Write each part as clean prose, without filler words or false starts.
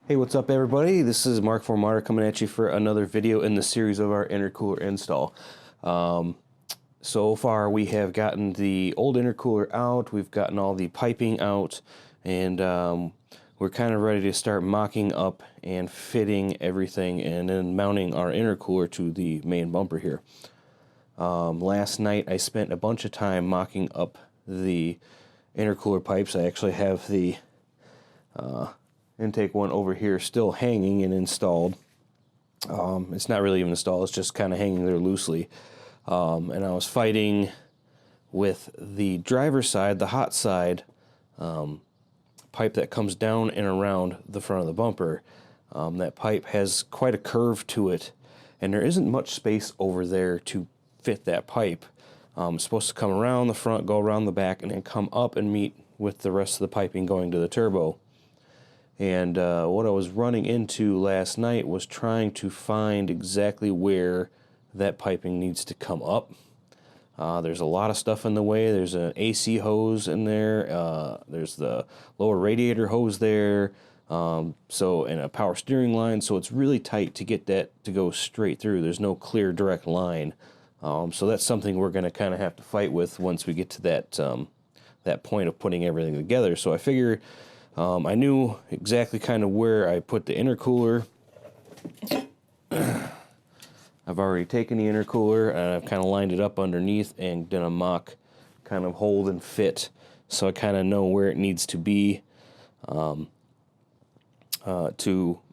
Hey, what's up everybody? This is Mark Formata coming at you for another video in the series of our intercooler install. So far we have gotten the old intercooler out, we've gotten all the piping out, and we're kind of ready to start mocking up and fitting everything and then mounting our intercooler to the main bumper here. Last night I spent a bunch of time mocking up the intercooler pipes. I actually have the intake one over here still hanging and installed. It's not really even installed, it's just kind of hanging there loosely. And I was fighting with the driver's side, the hot side pipe that comes down and around the front of the bumper. That pipe has quite a curve to it, and there isn't much space over there to fit that pipe. It's supposed to come around the front, go around the back, and then come up and meet with the rest of the piping going to the turbo. And what I was running into last night was trying to find exactly where that piping needs to come up. There's a lot of stuff in the way. There's an AC hose in there. There's the lower radiator hose there. And a power steering line. So it's really tight to get that to go straight through. There's no clear direct line. So that's something we're going to kind of have to fight with once we get to that point of putting everything together. So I figured I knew exactly kind of where I put the intercooler. I've already taken the intercooler and I've kind of lined it up underneath and done a mock kind of hold and fit, so I kind of know where it needs to be to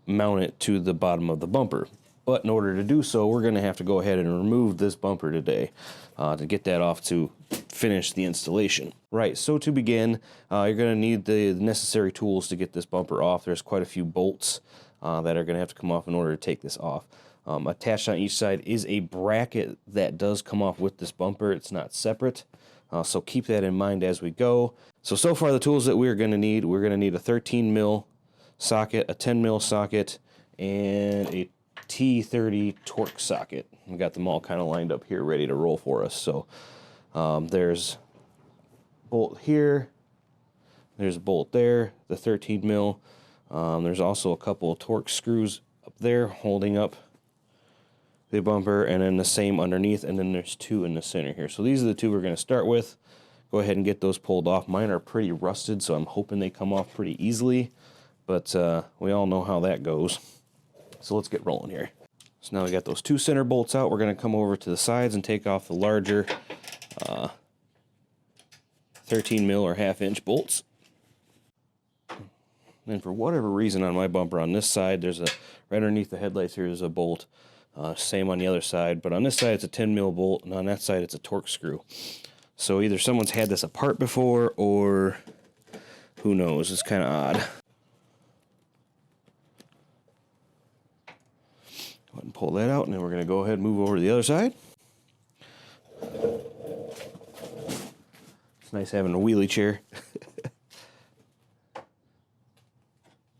mount it to the bottom of the bumper. But in order to do so, we're going to have to go ahead and remove this bumper today to get that off to finish the installation. Right, so to begin, you're going to need the necessary tools to get this bumper off. There's quite a few bolts that are going to have to come off in order to take this off. Attached on each side is a bracket that does come off with this bumper. It's not separate, so keep that in mind as we go. So far the tools that we're going to need a 13 mil socket, a 10 mil socket, and a T30 Torx socket. We got them all kind of lined up here ready to roll for us. So there's a bolt here, there's a bolt there, the 13 mil. There's also a couple of Torx screws up there holding up the bumper, and then the same underneath, and then there's two in the center here. So these are the two we're going to start with. Go ahead and get those pulled off. Mine are pretty rusted, so I'm hoping they come off pretty easily, but we all know how that goes. So let's get rolling here. So now we got those two center bolts out. We're going to come over to the sides and take off the larger 13 mil or half-inch bolts. And for whatever reason on my bumper on this side, there's right underneath the headlights here is a bolt. Same on the other side, but on this side it's a 10 mil bolt, and on that side it's a Torx screw. So either someone's had this apart before, or who knows, it's kind of odd. Go ahead and pull that out, and then we're going to go ahead and move over to the other side. It's nice having a wheelie chair.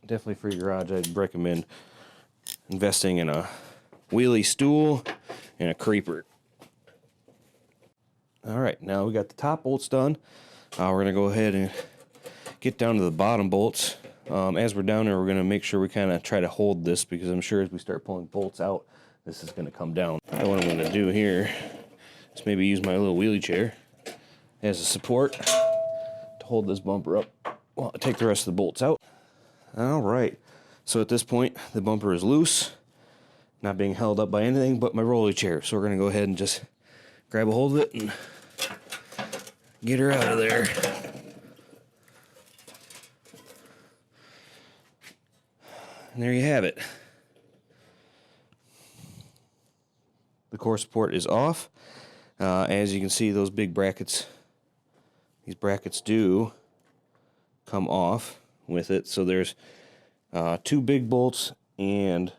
Definitely for your garage, I'd recommend investing in a wheelie stool and a creeper. Alright, now we got the top bolts done. We're going to go ahead and get down to the bottom bolts. As we're down there, we're going to make sure we kind of try to hold this, because I'm sure as we start pulling bolts out, this is going to come down. What I'm going to do here is maybe use my little wheelie chair as a support to hold this bumper up while I take the rest of the bolts out. Alright, so at this point the bumper is loose, not being held up by anything but my rolly chair. So we're going to go ahead and just grab a hold of it and get her out of there. And there you have it. The core support is off. As you can see, those big brackets, these brackets do come off with it. So there's two big bolts and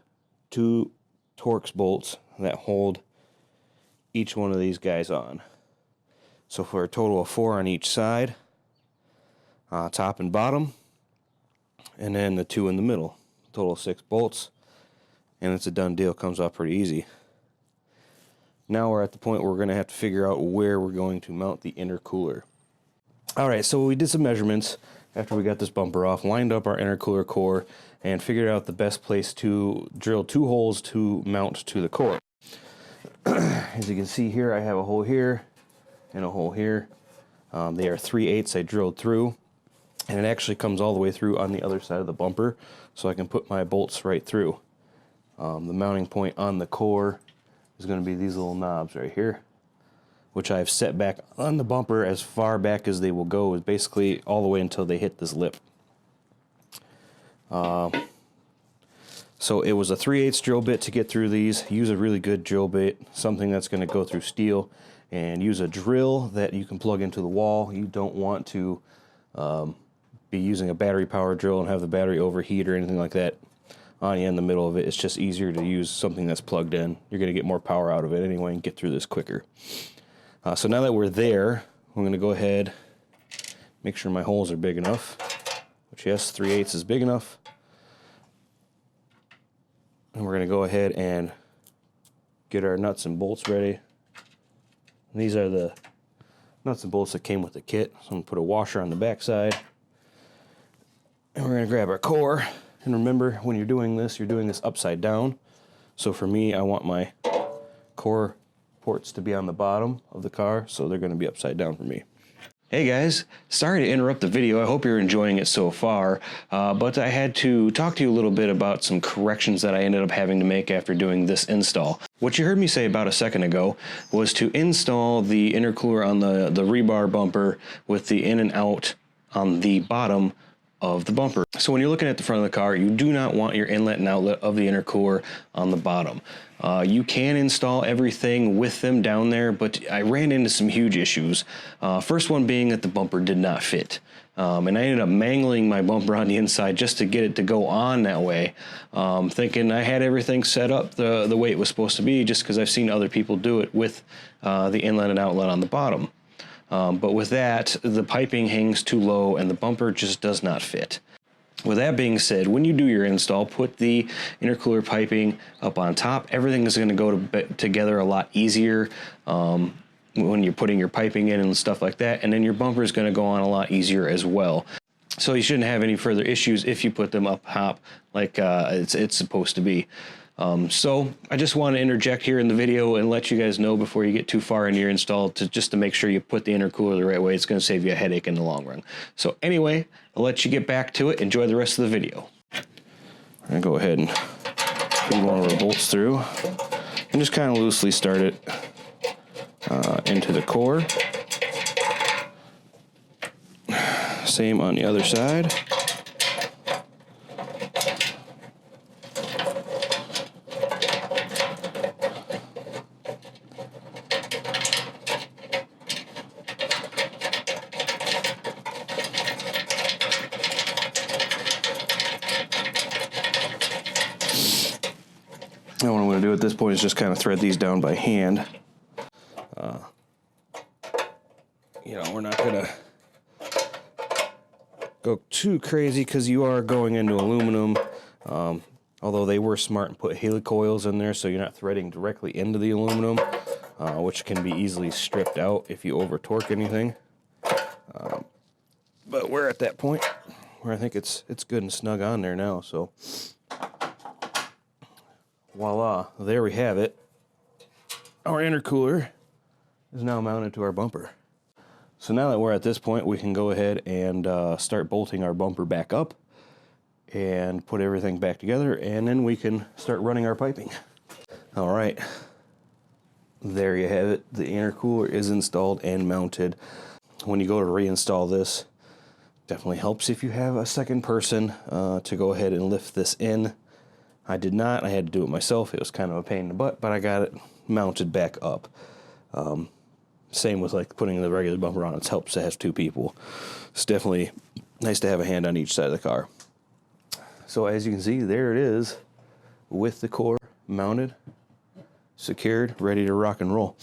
two Torx bolts that hold each one of these guys on. So for a total of 4 on each side, top and bottom, and then the 2 in the middle. Total of 6 bolts, and it's a done deal. Comes off pretty easy. Now we're at the point where we're going to have to figure out where we're going to mount the intercooler. Alright, so we did some measurements, after we got this bumper off, lined up our intercooler core and figured out the best place to drill 2 holes to mount to the core. As you can see here, I have a hole here and a hole here. They are 3/8 I drilled through, and it actually comes all the way through on the other side of the bumper, so I can put my bolts right through. The mounting point on the core is going to be these little knobs right here, which I've set back on the bumper as far back as they will go, is basically all the way until they hit this lip. So it was a 3/8 drill bit to get through these. Use a really good drill bit, something that's going to go through steel, and use a drill that you can plug into the wall. You don't want to be using a battery powered drill and have the battery overheat or anything like that on you in the middle of it. It's just easier to use something that's plugged in. You're going to get more power out of it anyway and get through this quicker. So now that we're there, I'm going to go ahead, make sure my holes are big enough, which yes, 3/8 is big enough. And we're going to go ahead and get our nuts and bolts ready. And these are the nuts and bolts that came with the kit. So I'm going to put a washer on the back side. And we're going to grab our core. And remember, when you're doing this upside down. So for me, I want my core ports to be on the bottom of the car, so they're going to be upside down for me. Hey guys, sorry to interrupt the video. I hope you're enjoying it so far, but I had to talk to you a little bit about some corrections that I ended up having to make after doing this install. What you heard me say about a second ago was to install the intercooler on the rebar bumper with the in and out on the bottom of the bumper. So when you're looking at the front of the car, you do not want your inlet and outlet of the intercooler on the bottom. You can install everything with them down there, but I ran into some huge issues. First one being that the bumper did not fit. And I ended up mangling my bumper on the inside just to get it to go on that way, thinking I had everything set up the way it was supposed to be, just because I've seen other people do it with the inlet and outlet on the bottom. But with that, the piping hangs too low and the bumper just does not fit. With that being said, when you do your install, put the intercooler piping up on top. Everything is going to go together a lot easier when you're putting your piping in and stuff like that, and then your bumper is going to go on a lot easier as well. So you shouldn't have any further issues if you put them up top like it's supposed to be. So I just want to interject here in the video and let you guys know before you get too far into your install just to make sure you put the intercooler the right way. It's going to save you a headache in the long run. So anyway, I'll let you get back to it. Enjoy the rest of the video. I'm going to go ahead and feed one of our bolts through and just kind of loosely start it into the core. Same on the other side. And what I'm going to do at this point is just kind of thread these down by hand. You know, we're not going to go too crazy because you are going into aluminum. Although they were smart and put helicoils in there so you're not threading directly into the aluminum, which can be easily stripped out if you over torque anything. But we're at that point where I think it's good and snug on there now, so voila, there we have it. Our intercooler is now mounted to our bumper. So now that we're at this point, we can go ahead and start bolting our bumper back up and put everything back together, and then we can start running our piping. All right, there you have it. The intercooler is installed and mounted. When you go to reinstall this, definitely helps if you have a second person to go ahead and lift this in. I did not. I had to do it myself. It was kind of a pain in the butt, but I got it mounted back up. Same with like putting the regular bumper on. It helps to have two people. It's definitely nice to have a hand on each side of the car. So as you can see, there it is with the core mounted, secured, ready to rock and roll.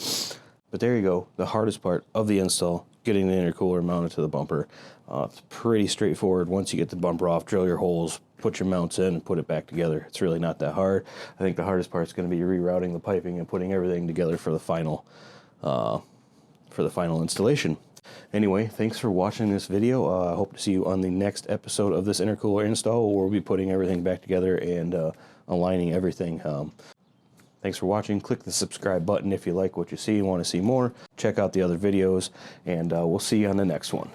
But there you go, the hardest part of the install, getting the intercooler mounted to the bumper. It's pretty straightforward. Once you get the bumper off, drill your holes, put your mounts in, and put it back together. It's really not that hard. I think the hardest part is going to be rerouting the piping and putting everything together for the final installation. Anyway, thanks for watching this video. I hope to see you on the next episode of this intercooler install, where we'll be putting everything back together and aligning everything. Thanks for watching. Click the subscribe button if you like what you see and want to see more. Check out the other videos, and we'll see you on the next one.